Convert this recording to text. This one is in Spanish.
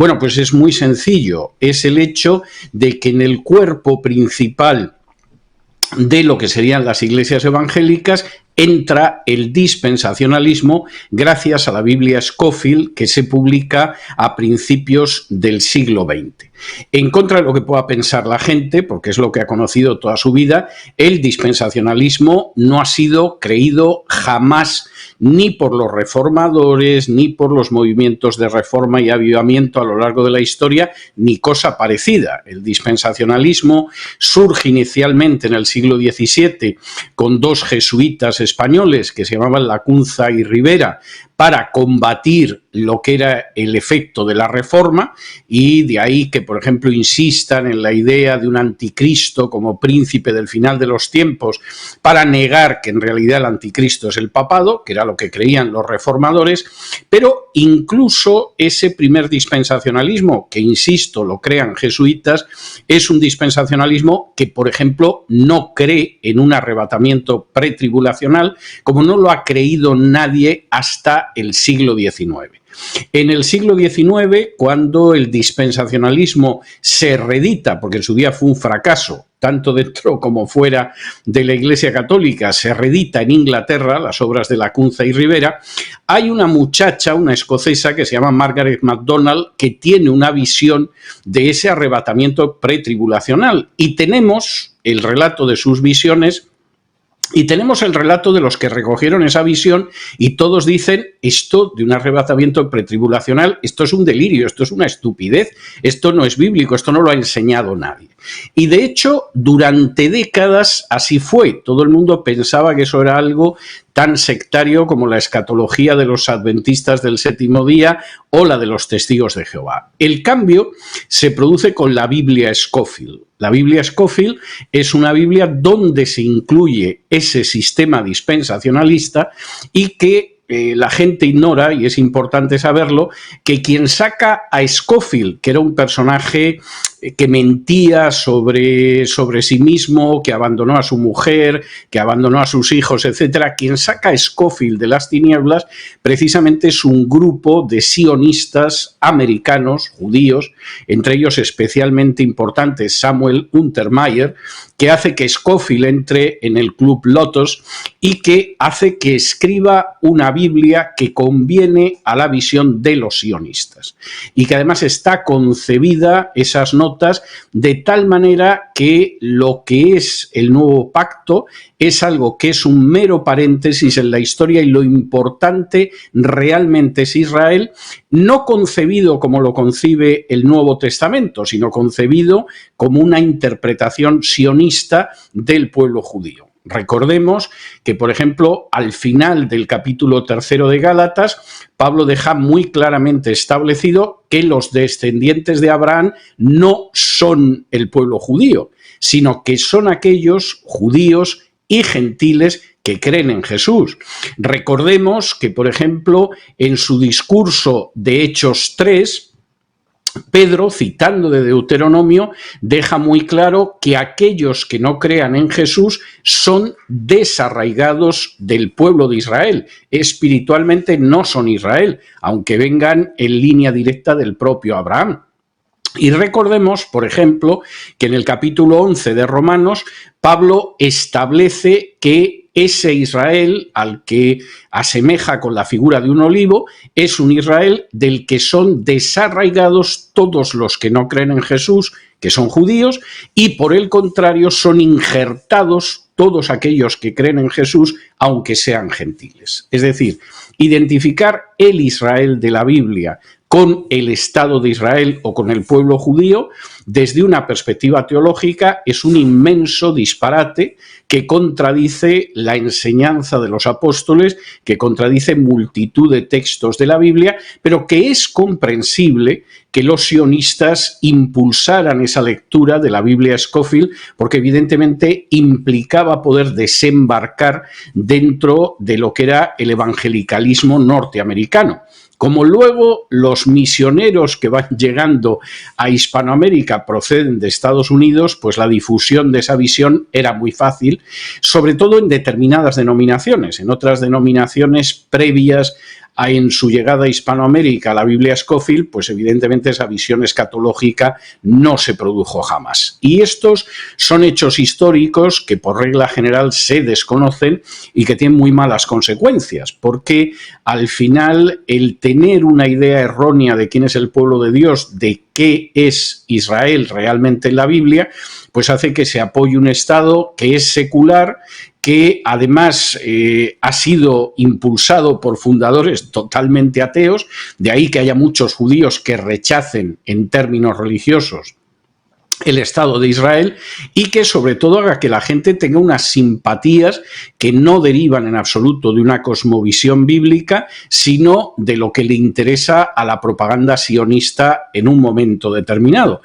Bueno, pues es muy sencillo, es el hecho de que en el cuerpo principal de lo que serían las iglesias evangélicas entra el dispensacionalismo gracias a la Biblia Scofield, que se publica a principios del siglo XX. En contra de lo que pueda pensar la gente, porque es lo que ha conocido toda su vida, el dispensacionalismo no ha sido creído jamás ni por los reformadores, ni por los movimientos de reforma y avivamiento a lo largo de la historia, ni cosa parecida. El dispensacionalismo surge inicialmente en el siglo XVII con dos jesuitas españoles que se llamaban Lacunza y Rivera, para combatir lo que era el efecto de la reforma, y de ahí que, por ejemplo, insistan en la idea de un anticristo como príncipe del final de los tiempos, para negar que en realidad el anticristo es el papado, que era lo que creían los reformadores. Pero incluso ese primer dispensacionalismo, que insisto, lo crean jesuitas, es un dispensacionalismo que, por ejemplo, no cree en un arrebatamiento pretribulacional, como no lo ha creído nadie hasta el siglo XIX. En el siglo XIX, cuando el dispensacionalismo se reedita, porque en su día fue un fracaso, tanto dentro como fuera de la Iglesia Católica, se reedita en Inglaterra, las obras de Lacunza y Rivera, hay una muchacha, una escocesa que se llama Margaret MacDonald, que tiene una visión de ese arrebatamiento pretribulacional, y tenemos el relato de sus visiones. Y tenemos el relato de los que recogieron esa visión, y todos dicen: esto de un arrebatamiento pretribulacional, esto es un delirio, esto es una estupidez, esto no es bíblico, esto no lo ha enseñado nadie. Y de hecho, durante décadas así fue. Todo el mundo pensaba que eso era algo tan sectario como la escatología de los adventistas del séptimo día o la de los testigos de Jehová. El cambio se produce con la Biblia Scofield. La Biblia Scofield es una Biblia donde se incluye ese sistema dispensacionalista, y que la gente ignora, y es importante saberlo, que quien saca a Scofield, que era un personaje que mentía sobre sí mismo, que abandonó a su mujer, que abandonó a sus hijos, etcétera, quien saca a Scofield de las tinieblas precisamente es un grupo de sionistas americanos, judíos, entre ellos especialmente importante Samuel Untermyer, que hace que Scofield entre en el Club Lotos y que hace que escriba una Biblia que conviene a la visión de los sionistas, y que además está concebida, esas notas, de tal manera que lo que es el nuevo pacto es algo que es un mero paréntesis en la historia, y lo importante realmente es Israel, no concebido como lo concibe el Nuevo Testamento, sino concebido como una interpretación sionista del pueblo judío. Recordemos que, por ejemplo, al final del capítulo 3 de Gálatas, Pablo deja muy claramente establecido que los descendientes de Abraham no son el pueblo judío, sino que son aquellos judíos y gentiles que creen en Jesús. Recordemos que, por ejemplo, en su discurso de Hechos 3, Pedro, citando de Deuteronomio, deja muy claro que aquellos que no crean en Jesús son desarraigados del pueblo de Israel. Espiritualmente no son Israel, aunque vengan en línea directa del propio Abraham. Y recordemos, por ejemplo, que en el capítulo 11 de Romanos, Pablo establece que ese Israel al que asemeja con la figura de un olivo es un Israel del que son desarraigados todos los que no creen en Jesús, que son judíos, y por el contrario son injertados todos aquellos que creen en Jesús, aunque sean gentiles. Es decir, identificar el Israel de la Biblia con el Estado de Israel o con el pueblo judío, desde una perspectiva teológica, es un inmenso disparate que contradice la enseñanza de los apóstoles, que contradice multitud de textos de la Biblia, pero que es comprensible que los sionistas impulsaran esa lectura de la Biblia Scofield, porque evidentemente implicaba poder desembarcar dentro de lo que era el evangelicalismo norteamericano. Como luego los misioneros que van llegando a Hispanoamérica proceden de Estados Unidos, pues la difusión de esa visión era muy fácil, sobre todo en determinadas denominaciones. En otras denominaciones previas en su llegada a Hispanoamérica la Biblia Scofield, pues evidentemente esa visión escatológica no se produjo jamás. Y estos son hechos históricos que por regla general se desconocen y que tienen muy malas consecuencias, porque al final el tener una idea errónea de quién es el pueblo de Dios, de qué es Israel realmente en la Biblia, pues hace que se apoye un Estado que es secular, que además ha sido impulsado por fundadores totalmente ateos, de ahí que haya muchos judíos que rechacen en términos religiosos el Estado de Israel, y que sobre todo haga que la gente tenga unas simpatías que no derivan en absoluto de una cosmovisión bíblica, sino de lo que le interesa a la propaganda sionista en un momento determinado.